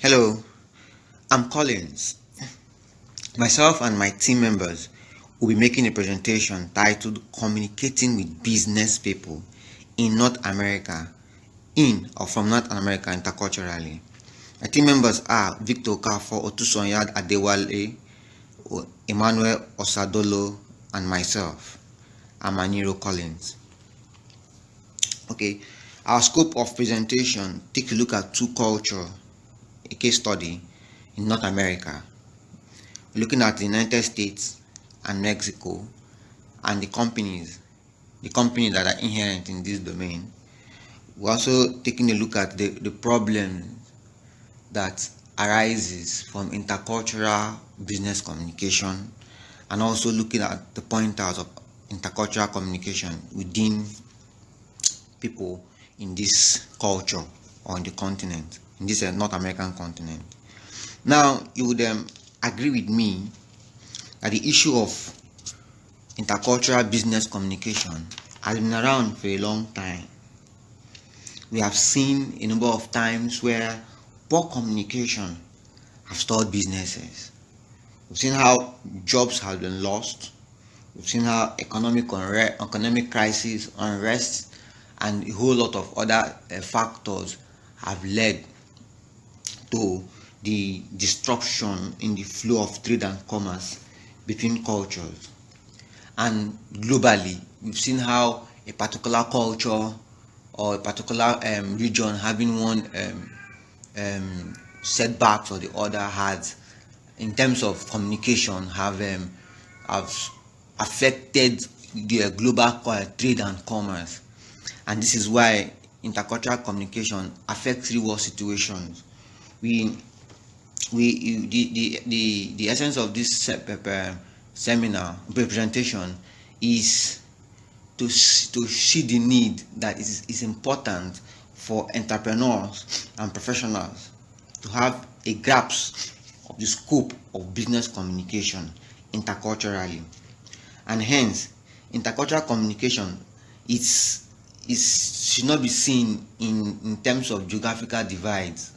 Hello, I'm Collins. Myself and my team members will be making a presentation titled Communicating with Business People in North America, in or from North America interculturally. My team members are Victor Kafo Otusonyad Adewale, Emmanuel Osadolo, and myself. I'm Aniro Collins. Okay, our scope of presentation take a look at two culture, a case study in North America. Looking at the United States and Mexico and the companies that are inherent in this domain. We're also taking a look at the problem that arises from intercultural business communication and also looking at the pointers of intercultural communication within people in this culture or in the continent, in this North American continent. Now, you would agree with me that the issue of intercultural business communication has been around for a long time. We have seen a number of times where poor communication have stalled businesses. We've seen how jobs have been lost. We've seen how economic crisis, unrest, and a whole lot of other factors have led to the disruption in the flow of trade and commerce between cultures. And globally, we've seen how a particular culture or a particular region having one setbacks or the other has in terms of communication have affected the global trade and commerce. And this is why intercultural communication affects real world situations. We the essence of this seminar presentation is to see the need that is important for entrepreneurs and professionals to have a grasp of the scope of business communication interculturally, and hence intercultural communication is should not be seen in terms of geographical divides.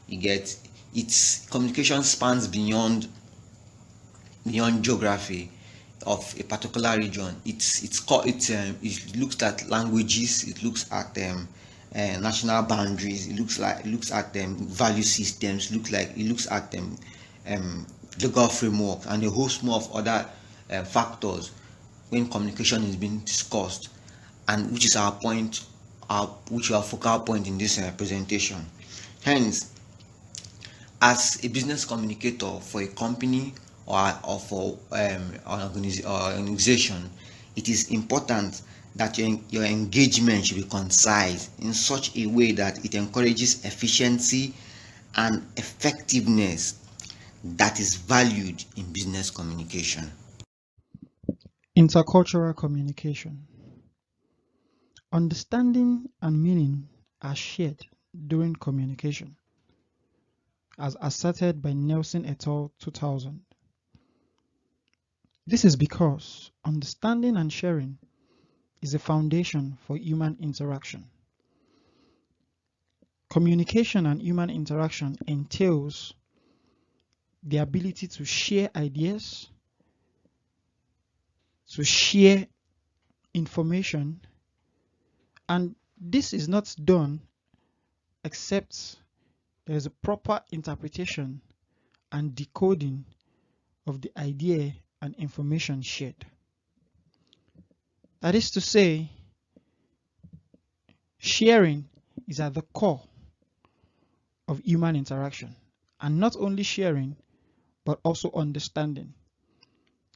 You get, its communication spans beyond geography of a particular region. It looks at languages, it looks at national boundaries, it looks at value systems, it looks at legal framework and a host more of other factors when communication is being discussed, and which is our point, which our focal point in this presentation. Hence, as a business communicator for a company or for an organization, it is important that your engagement should be concise in such a way that it encourages efficiency and effectiveness that is valued in business communication. Intercultural communication. Understanding and meaning are shared during communication, as asserted by Nelson et al. 2000. This is because understanding and sharing is a foundation for human interaction. Communication and human interaction entails the ability to share ideas, to share information, and this is not done except there is a proper interpretation and decoding of the idea and information shared. That is to say, sharing is at the core of human interaction, and not only sharing but also understanding.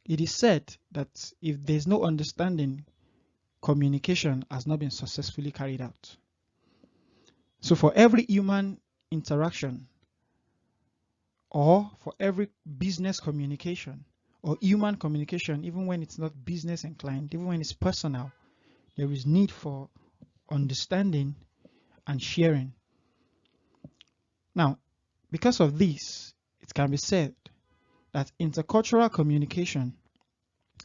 It is said that if there's no understanding, communication has not been successfully carried out. So for every human interaction, or for every business communication or human communication, even when it's not business inclined, even when it's personal, there is need for understanding and sharing. Now, because of this, it can be said that intercultural communication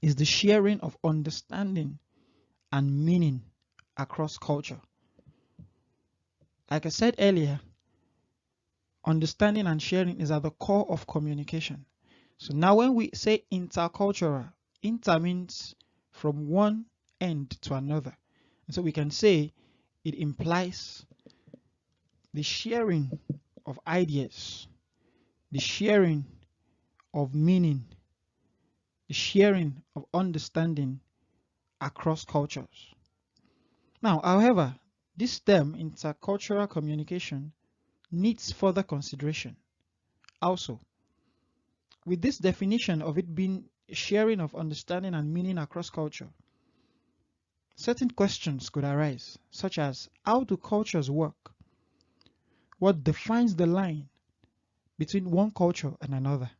is the sharing of understanding and meaning across culture. Like I said earlier, understanding and sharing is at the core of communication. So now when we say intercultural, inter means from one end to another. And so we can say it implies the sharing of ideas, the sharing of meaning, the sharing of understanding across cultures. Now, however, this term intercultural communication needs further consideration. Also, with this definition of it being sharing of understanding and meaning across culture, certain questions could arise, such as how do cultures work? What defines the line between one culture and another?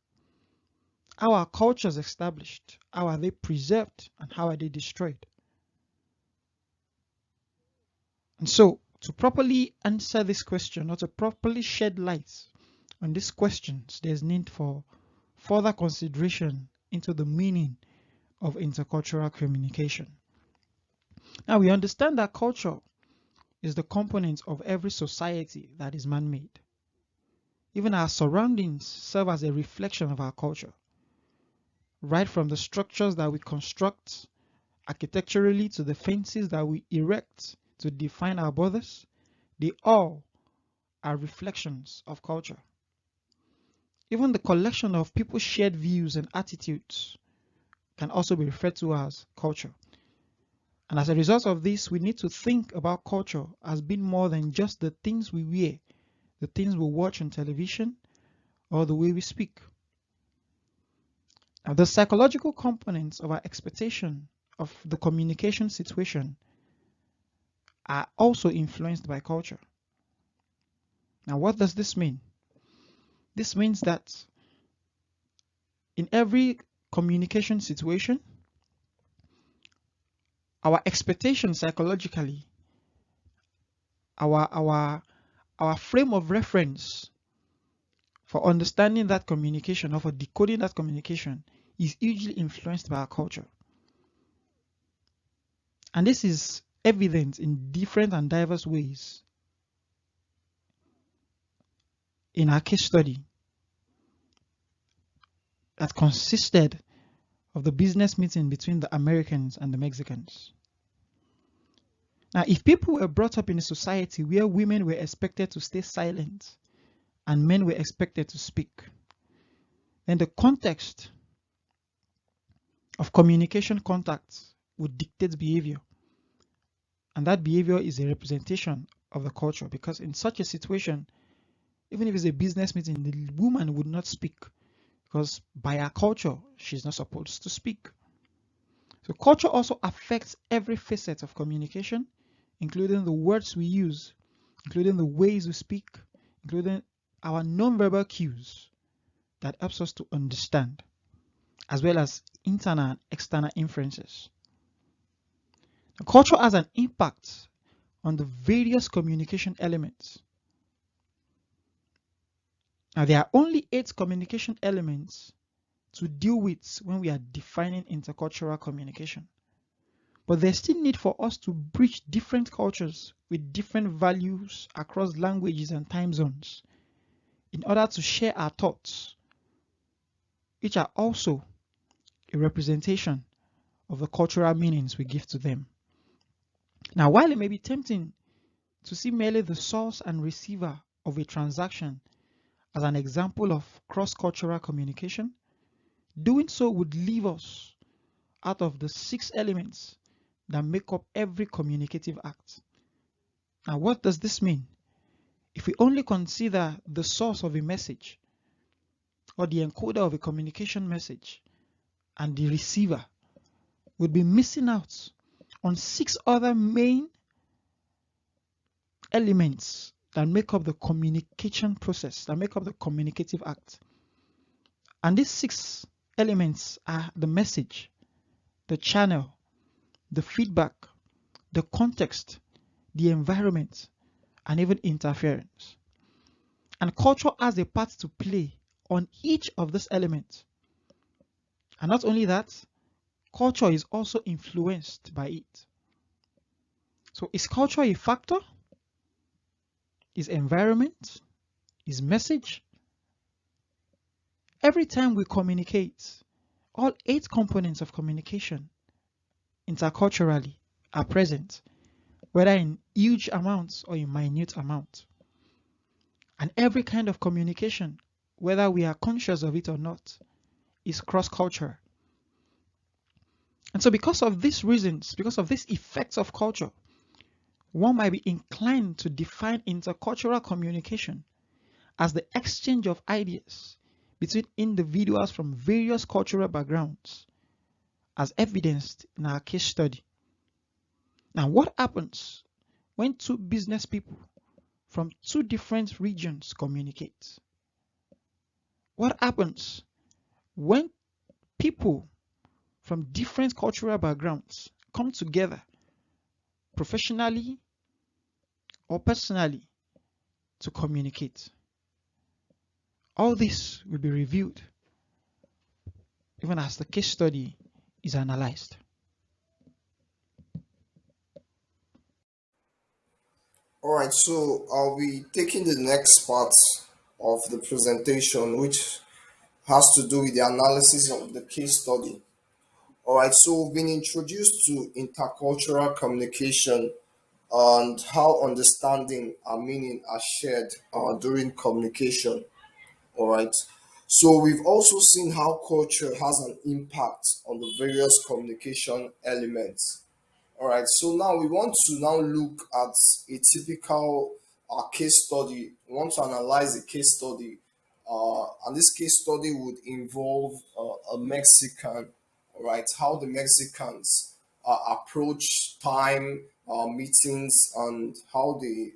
How are cultures established? How are they preserved? And how are they destroyed? And so, to properly answer this question, or to properly shed light on these questions, there's need for further consideration into the meaning of intercultural communication. Now, we understand that culture is the component of every society that is man-made. Even our surroundings serve as a reflection of our culture, right from the structures that we construct architecturally to the fences that we erect to define our borders. They all are reflections of culture. Even the collection of people's shared views and attitudes can also be referred to as culture. And as a result of this, we need to think about culture as being more than just the things we wear, the things we watch on television, or the way we speak. Now, the psychological components of our expectation of the communication situation are also influenced by culture. Now, what does this mean? This means that in every communication situation, our expectation psychologically, our frame of reference for understanding that communication or for decoding that communication is hugely influenced by our culture. And this is evident in different and diverse ways. In our case study that consisted of the business meeting between the Americans and the Mexicans. Now, if people were brought up in a society where women were expected to stay silent and men were expected to speak, then the context of communication contacts would dictate behavior. And that behavior is a representation of the culture, because in such a situation, even if it's a business meeting, the woman would not speak because by our culture, she's not supposed to speak. So culture also affects every facet of communication, including the words we use, including the ways we speak, including our non-verbal cues that helps us to understand, as well as internal and external inferences. The culture has an impact on the various communication elements. Now, there are only 8 communication elements to deal with when we are defining intercultural communication. But there's still need for us to bridge different cultures with different values across languages and time zones in order to share our thoughts, which are also a representation of the cultural meanings we give to them. Now, while it may be tempting to see merely the source and receiver of a transaction as an example of cross-cultural communication, doing so would leave us out of the 6 elements that make up every communicative act. Now, what does this mean? If we only consider the source of a message or the encoder of a communication message and the receiver, we'd be missing out on 6 other main elements that make up the communication process, that make up the communicative act. And these 6 elements are the message, the channel, the feedback, the context, the environment, and even interference. And culture has a part to play on each of these elements. And not only that, culture is also influenced by it. So is culture a factor? Is environment? is message. Every time we communicate, all 8 components of communication interculturally are present, whether in huge amounts or in minute amounts. And every kind of communication, whether we are conscious of it or not, is cross-cultural. And so because of these reasons, because of these effects of culture, one might be inclined to define intercultural communication as the exchange of ideas between individuals from various cultural backgrounds, as evidenced in our case study. Now, what happens when two business people from two different regions communicate? What happens when people from different cultural backgrounds come together professionally or personally to communicate? All this will be reviewed even as the case study is analyzed. All right, so I'll be taking the next part of the presentation, which has to do with the analysis of the case study. All right, so we've been introduced to intercultural communication and how understanding and meaning are shared during communication. All right, so we've also seen how culture has an impact on the various communication elements. All right, so now we want to now look at a typical case study. We want to analyze a case study, and this case study would involve a Mexican. All right, how the Mexicans approach time meetings and how they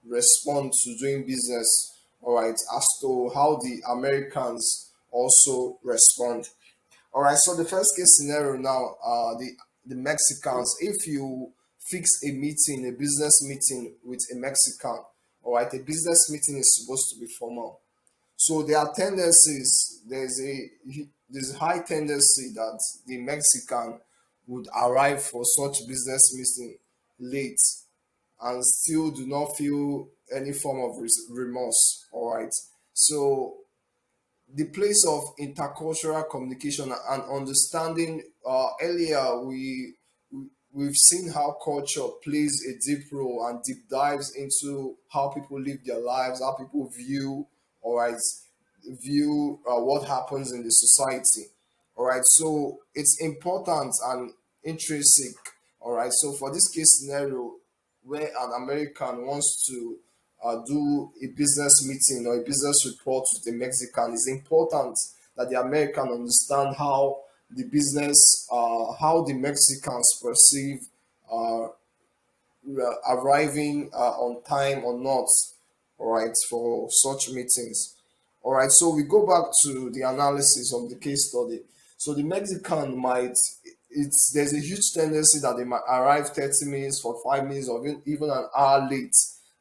respond to doing business. All right, as to how the Americans also respond. All right, so the first case scenario now, the Mexicans. If you fix a meeting, a business meeting with a Mexican, all right, a business meeting is supposed to be formal. So there are tendencies. There's a high tendency that the Mexican would arrive for such business meeting late and still do not feel any form of remorse. All right, so the place of intercultural communication and understanding. Earlier, we've seen how culture plays a deep role and deep dives into how people live their lives, how people view, all right, view what happens in the society. All right, so it's important and intrinsic. All right, so for this case scenario, where an American wants to do a business meeting or a business report with a Mexican, it's important that the American understand how the Mexicans perceive uh, arriving on time or not, all right, for such meetings. All right, so we go back to the analysis of the case study. So the Mexican might, it's there's a huge tendency that they might arrive 30 minutes, for 5 minutes, or even an hour late.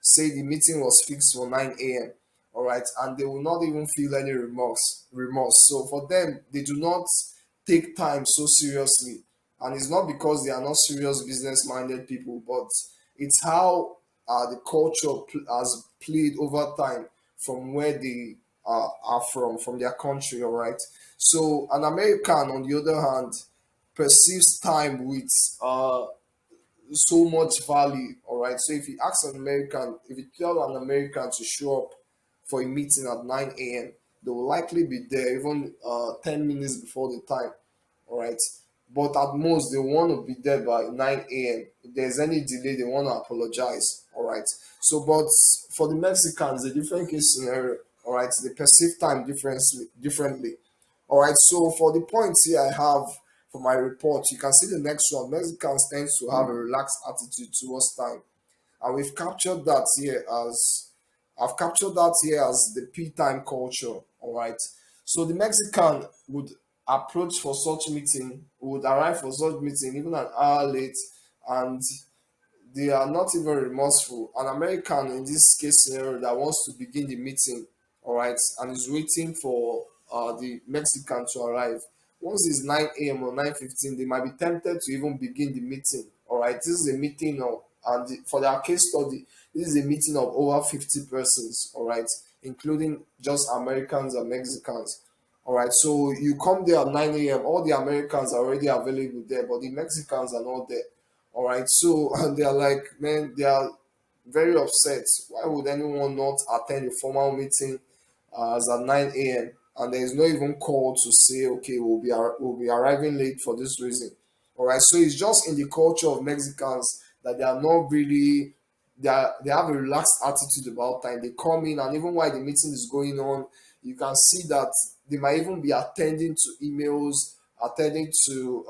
Say the meeting was fixed for 9 a.m. All right, and they will not even feel any remorse. So for them, they do not take time so seriously, and it's not because they are not serious business minded people, but it's how the culture has played over time from where they are from their country. All right, so an American, on the other hand, perceives time with so much value. All right, so if you ask an American, if you tell an American to show up for a meeting at 9 a.m., they will likely be there even 10 minutes before the time. All right, but at most they want to be there by 9 a.m. If there's any delay, they want to apologize. All right, so but for the Mexicans, a different case scenario. All right, they perceive time differently. All right, so for the points here I have for my report, you can see the next one. Mexicans tend to have a relaxed attitude towards time, and we've captured that here as I've captured that here as the P time culture. All right, so the Mexican would approach for such meeting, would arrive for such meeting even an hour late, and they are not even remorseful. An American in this case scenario that wants to begin the meeting, all right, and is waiting for the Mexican to arrive. Once it's 9 a.m. or 9:15, they might be tempted to even begin the meeting. All right, this is a meeting of, and for their case study, this is a meeting of over 50 persons. All right, including just Americans and Mexicans. All right, so you come there at 9 a.m. All the Americans are already available there, but the Mexicans are not there. All right, so and they are like, man, they are very upset. Why would anyone not attend a formal meeting as at 9 a.m. and there is no even call to say, okay, we'll be arriving late for this reason. All right, so it's just in the culture of Mexicans that they are not really they have a relaxed attitude about time. They come in, and even while the meeting is going on, you can see that they might even be attending to emails, attending to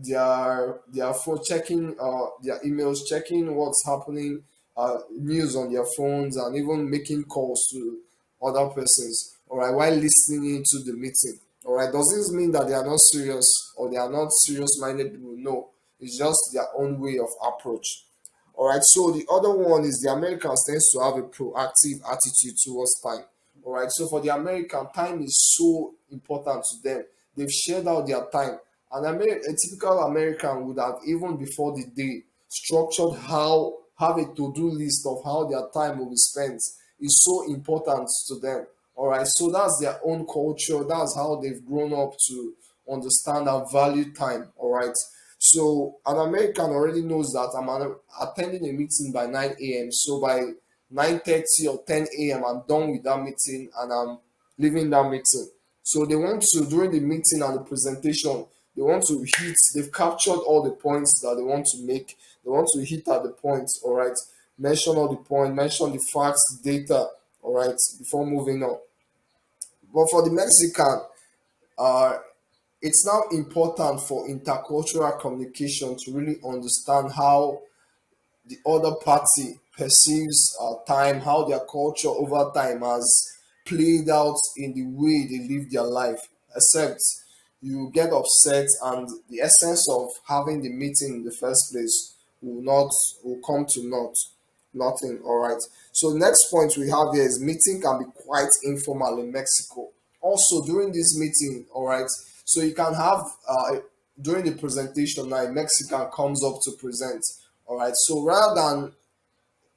their phone, checking their emails, checking what's happening, news on their phones, and even making calls to other persons. All right, while listening to the meeting. All right, does this mean that they are not serious or they are not serious-minded people? No, it's just their own way of approach. All right, so the other one is the Americans tends to have a proactive attitude towards time. All right, so for the American, time is so important to them. They've shared out their time. A typical American would have, even before the day, structured how have a to-do list of how their time will be spent. Is so important to them. All right, so that's their own culture. That's how they've grown up to understand and value time. All right, so an American already knows that attending a meeting by 9 a.m. So by 9:30 or 10 a.m. I'm done with that meeting and I'm leaving that meeting. So they want to, during the meeting and the presentation, they want to hit, they've captured all the points that they want to make. They want to hit at the points, all right? Mention all the points, mention the facts, the data, all right, before moving on. But for the Mexican, uh, it's now important for intercultural communication to really understand how the other party perceives time, how their culture over time has played out in the way they live their life. Except you get upset, and the essence of having the meeting in the first place will come to nothing. All right. So next point we have here is meeting can be quite informal in Mexico. Also during this meeting, all right. So you can have during the presentation now, a Mexican comes up to present. All right. So rather than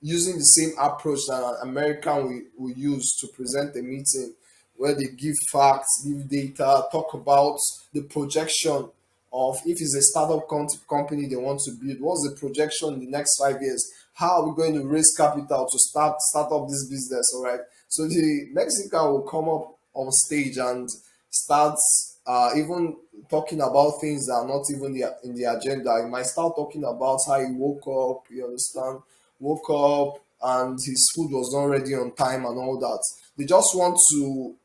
using the same approach that an American will use to present a meeting, where they give facts, give data, talk about the projection of if it's a startup company they want to build, what's the projection in the next 5 years? How are we going to raise capital to start up this business? All right. So the Mexican will come up on stage and start even talking about things that are not even in the agenda. He might start talking about how he woke up, you understand, woke up and his food was not ready on time and all that. They just want to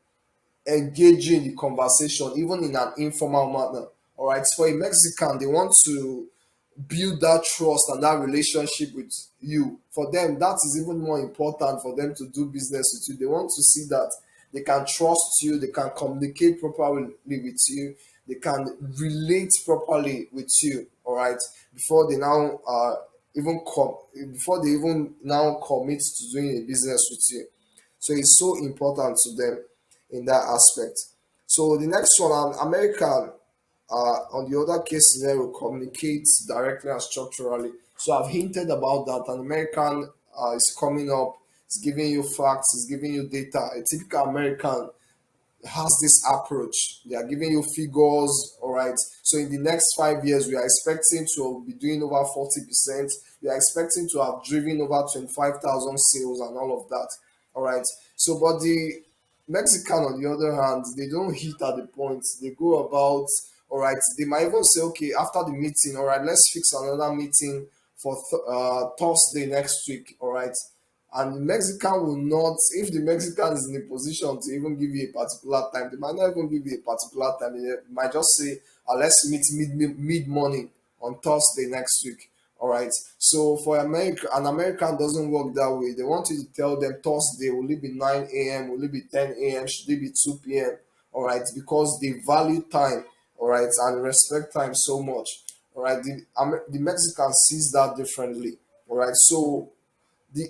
engage in the conversation, even in an informal manner. All right. For a Mexican, they want to build that trust and that relationship with you. For them, that is even more important for them to do business with you. They want to see that they can trust you, they can communicate properly with you, they can relate properly with you. All right, before they now before they even now commit to doing a business with you. So it's so important to them in that aspect. So the next one, an American on the other case scenario communicates directly and structurally. So I've hinted about that. An American is coming up, is giving you facts, is giving you data. A typical American has this approach. They are giving you figures, all right. So in the next 5 years, we are expecting to be doing over 40%. We are expecting to have driven over 25,000 sales and all of that. All right. So, but the Mexican, on the other hand, they don't hit at the point. They go about, all right. They might even say, okay, after the meeting, all right, let's fix another meeting for Thursday next week, all right. And the Mexican will not, if the Mexican is in a position to even give you a particular time, they might not even give you a particular time. They might just say, let's meet mid morning on Thursday next week. All right. So for America, an American doesn't work that way. They want you to tell them Thursday, will it be 9 a.m., will it be 10 a.m., should it be 2 p.m.? All right, because they value time, all right, and respect time so much. All right. The Mexican sees that differently. All right. So the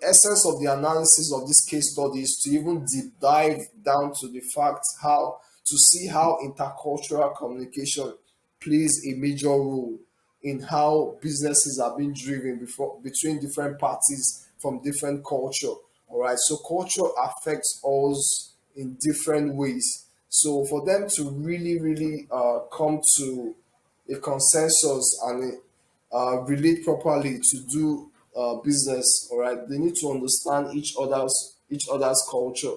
essence of the analysis of this case study is to even deep dive down to the fact how to see how intercultural communication plays a major role in how businesses are being driven before between different parties from different culture. All right, so culture affects us in different ways. So for them to really come to a consensus and relate properly to do business, all right, they need to understand each other's culture.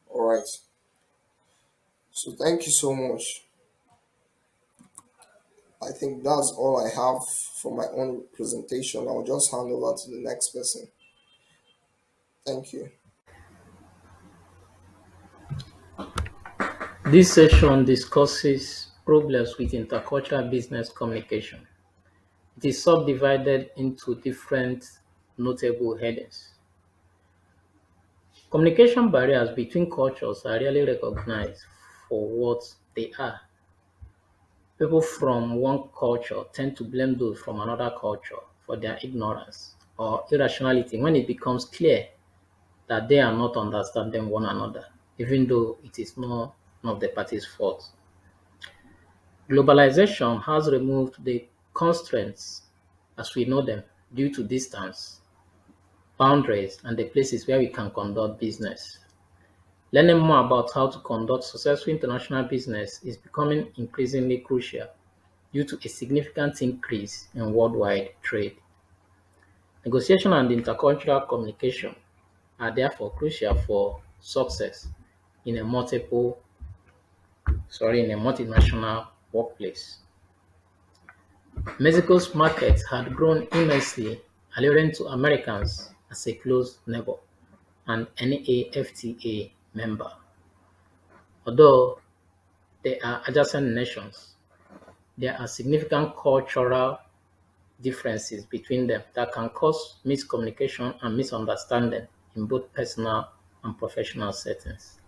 All right. So thank you so much. I think that's all I have for my own presentation. I'll just hand over to the next person. Thank you. This section discusses problems with intercultural business communication. It is subdivided into different notable headings. Communication barriers between cultures are rarely recognized for what they are. People from one culture tend to blame those from another culture for their ignorance or irrationality when it becomes clear that they are not understanding one another, even though it is none of the parties' fault. Globalization has removed the constraints as we know them due to distance, boundaries, and the places where we can conduct business. Learning more about how to conduct successful international business is becoming increasingly crucial due to a significant increase in worldwide trade. Negotiation and intercultural communication are therefore crucial for success in a multinational workplace. Mexico's market had grown immensely, alluring to Americans as a close neighbor and NAFTA member. Although they are adjacent nations, there are significant cultural differences between them that can cause miscommunication and misunderstanding in both personal and professional settings.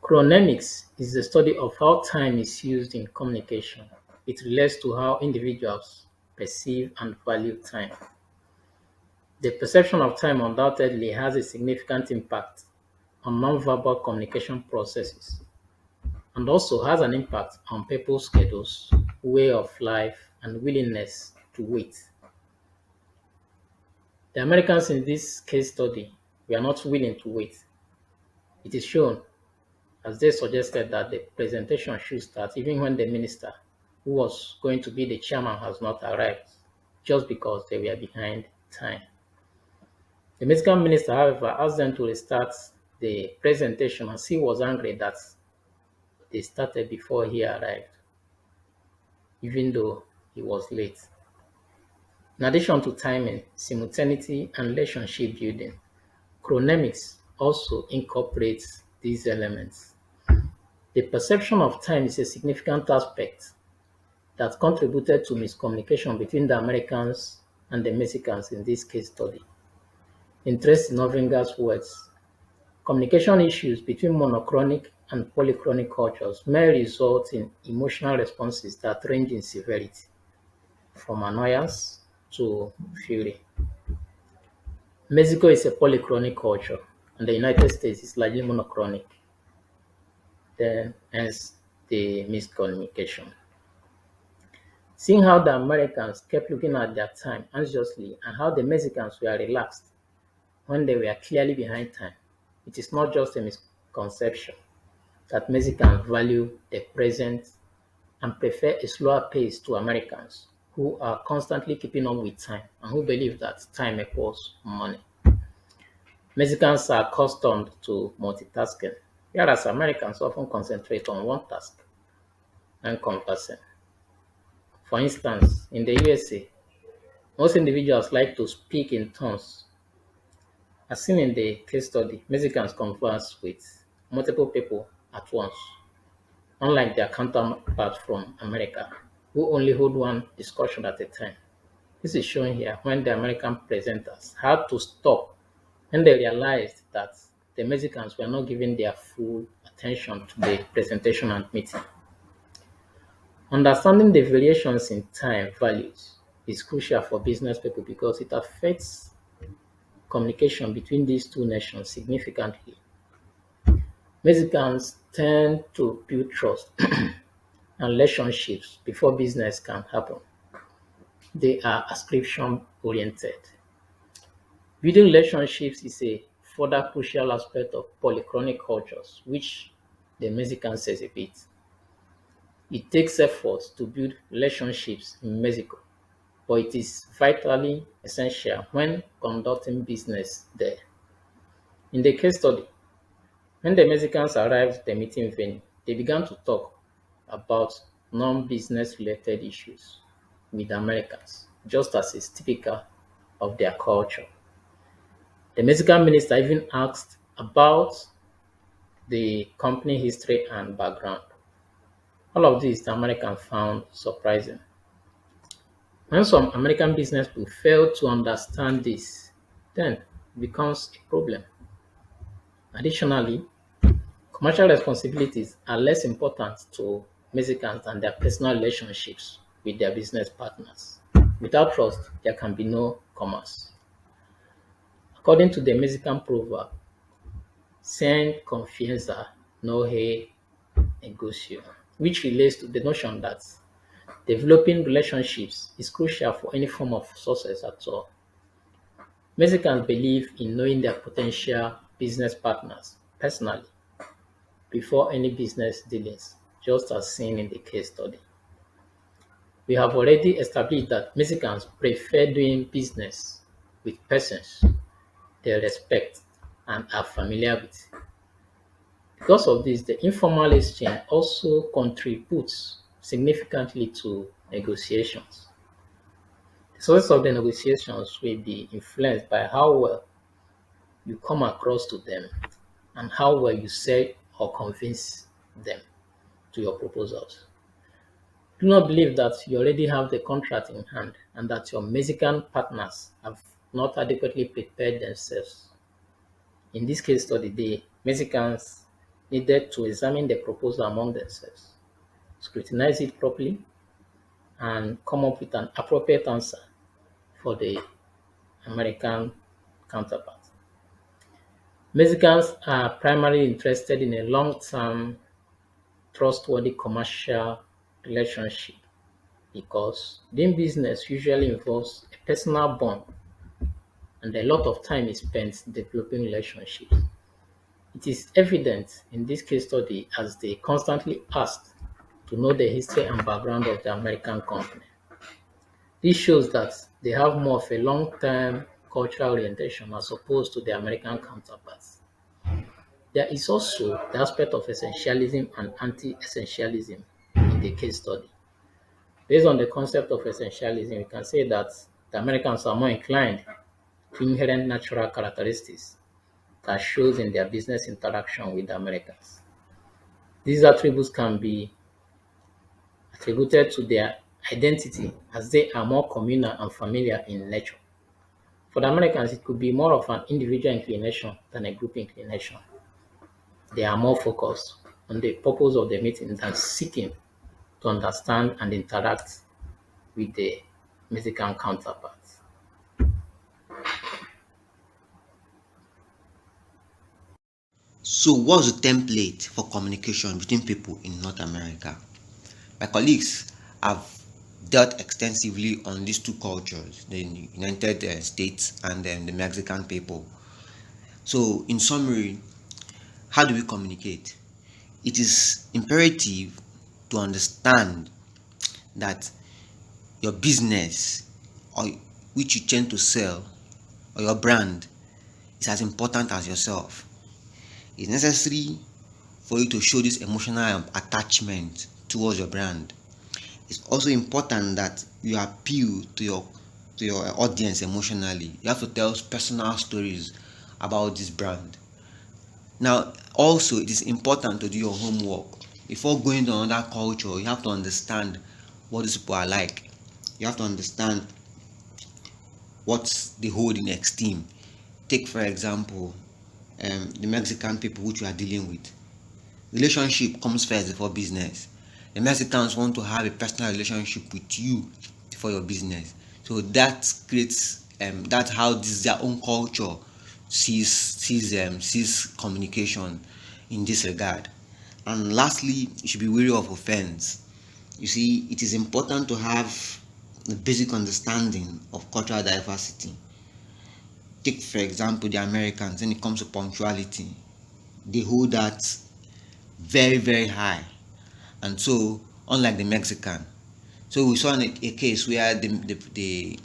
Chronemics is the study of how time is used in communication. It relates to how individuals perceive and value time. The perception of time undoubtedly has a significant impact on nonverbal communication processes and also has an impact on people's schedules, way of life, and willingness to wait. The Americans in this case study were not willing to wait. It is shown as they suggested that the presentation should start even when the minister, who was going to be the chairman, has not arrived, just because they were behind time. The Mexican minister, however, asked them to restart the presentation as he was angry that they started before he arrived, even though he was late. In addition to timing, simultaneity, and relationship building, chronemics also incorporates these elements. The perception of time is a significant aspect that contributed to miscommunication between the Americans and the Mexicans in this case study. In Tracy Novinga's words, communication issues between monochronic and polychronic cultures may result in emotional responses that range in severity, from annoyance to fury. Mexico is a polychronic culture, and the United States is largely monochronic, then hence the miscommunication. Seeing how the Americans kept looking at their time anxiously and how the Mexicans were relaxed when they were clearly behind time, it is not just a misconception that Mexicans value the present and prefer a slower pace to Americans who are constantly keeping up with time and who believe that time equals money. Mexicans are accustomed to multitasking, whereas Americans often concentrate on one task when conversing. For instance, in the USA, most individuals like to speak in tongues. As seen in the case study, Mexicans converse with multiple people at once, unlike their counterparts from America, who only hold one discussion at a time. This is shown here when the American presenters had to stop when they realized that the Mexicans were not giving their full attention to the presentation and meeting. Understanding the variations in time values is crucial for business people because it affects communication between these two nations significantly. Mexicans tend to build trust and relationships before business can happen. They are ascription oriented. Building relationships is a further crucial aspect of polychronic cultures, which the Mexicans exhibit. It takes effort to build relationships in Mexico, but it is vitally essential when conducting business there. In the case study, when the Mexicans arrived at the meeting venue, they began to talk about non-business related issues with Americans, just as is typical of their culture. The Mexican minister even asked about the company history and background. All of this the American found surprising. When some American business people fail to understand this, then it becomes a problem. Additionally, commercial responsibilities are less important to Mexicans than their personal relationships with their business partners. Without trust, there can be no commerce. According to the Mexican proverb, "Sin confianza no hay negocio," which relates to the notion that developing relationships is crucial for any form of success at all. Mexicans believe in knowing their potential business partners personally before any business dealings, just as seen in the case study. We have already established that Mexicans prefer doing business with persons they respect and are familiar with. Because of this, the informal exchange also contributes significantly to negotiations. The success of the negotiations will be influenced by how well you come across to them and how well you sell or convince them to your proposals. Do not believe that you already have the contract in hand and that your Mexican partners have not adequately prepared themselves. In this case study, the Mexicans needed to examine the proposal among themselves, scrutinize it properly, and come up with an appropriate answer for the American counterpart. Mexicans are primarily interested in a long-term, trustworthy commercial relationship because doing business usually involves a personal bond and a lot of time is spent developing relationships. It is evident in this case study as they constantly asked to know the history and background of the American company. This shows that they have more of a long-term cultural orientation as opposed to the American counterparts. There is also the aspect of essentialism and anti-essentialism in the case study. Based on the concept of essentialism, we can say that the Americans are more inclined to inherent natural characteristics that shows in their business interaction with the Americans. These attributes can be attributed to their identity as they are more communal and familiar in nature. For the Americans, it could be more of an individual inclination than a group inclination. They are more focused on the purpose of the meeting than seeking to understand and interact with the Mexican counterparts. So, what's the template for communication between people in North America? My colleagues have dealt extensively on these two cultures, the United States and the Mexican people. So, in summary, how do we communicate? It is imperative to understand that your business or which you tend to sell or your brand is as important as yourself. It's necessary for you to show this emotional attachment towards your brand. It's also important that you appeal to your audience emotionally. You have to tell personal stories about this brand. Now, also, it is important to do your homework. Before going to another culture, you have to understand what these people are like. You have to understand what they hold in esteem. Take, for example, the Mexican people which you are dealing with. Relationship comes first before business. The Mexicans want to have a personal relationship with you for your business. So that creates that's how this their own culture sees communication in this regard. And lastly, you should be wary of offense. You see, it is important to have a basic understanding of cultural diversity. Take for example the Americans. When it comes to punctuality, they hold that very very high, and so unlike the Mexican. So we saw a case where the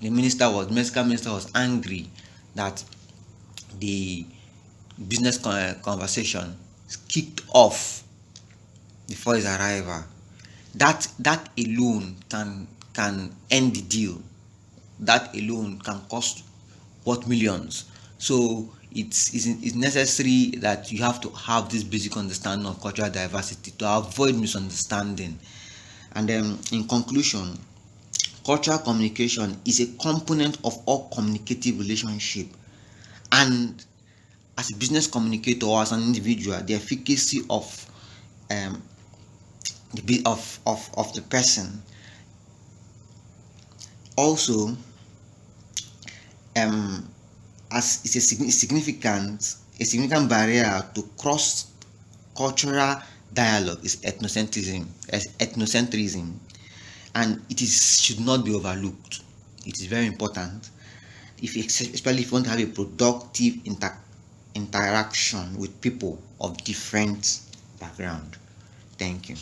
Mexican minister was angry that the business conversation kicked off before his arrival. That alone can end the deal. That alone can cost what millions. So it's necessary that you have to have this basic understanding of cultural diversity to avoid misunderstanding. And then in conclusion, cultural communication is a component of all communicative relationship, and as a business communicator or as an individual, the efficacy of um, of the person. Also, as it's a significant barrier to cross cultural dialogue is ethnocentrism, and it is should not be overlooked. It is very important, especially if you want to have a productive interaction with people of different background. Thank you.